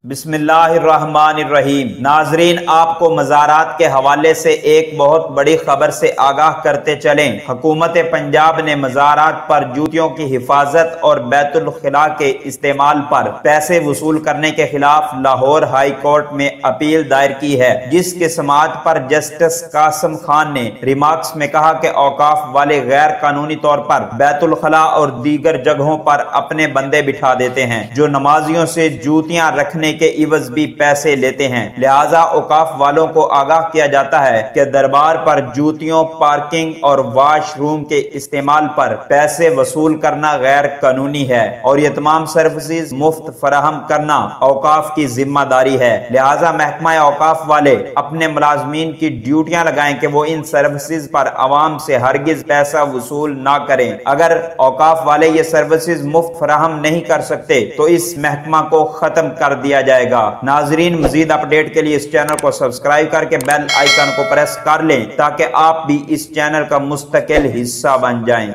بسم اللہ الرحمن الرحیم۔ ناظرین، آپ کو مزارات کے حوالے سے ایک بہت بڑی خبر سے آگاہ کرتے چلیں۔ حکومت پنجاب نے مزارات پر جوتیوں کی حفاظت اور بیت الخلاء کے استعمال پر پیسے وصول کرنے کے خلاف لاہور ہائی کورٹ میں اپیل دائر کی ہے، جس کے سماعت پر جسٹس قاسم خان نے ریمارکس میں کہا کہ اوقاف والے غیر قانونی طور پر بیت الخلاء اور دیگر جگہوں پر اپنے بندے بٹھا دیتے ہیں جو نمازیوں سے جوتیاں رکھنے کے عوض بھی پیسے لیتے ہیں، لہٰذا اوقاف والوں کو آگاہ کیا جاتا ہے کہ دربار پر جوتیوں، پارکنگ اور واش روم کے استعمال پر پیسے وصول کرنا غیر قانونی ہے اور یہ تمام سروسز مفت فراہم کرنا اوقاف کی ذمہ داری ہے۔ لہٰذا محکمہ اوقاف والے اپنے ملازمین کی ڈیوٹیاں لگائیں کہ وہ ان سروسز پر عوام سے ہرگز پیسہ وصول نہ کریں۔ اگر اوقاف والے یہ سروسز مفت فراہم نہیں کر سکتے تو اس محکمہ کو ختم کر دیا جائے گا۔ ناظرین، مزید اپڈیٹ کے لیے اس چینل کو سبسکرائب کر کے بیل آئیکن کو پریس کر لیں تاکہ آپ بھی اس چینل کا مستقل حصہ بن جائیں۔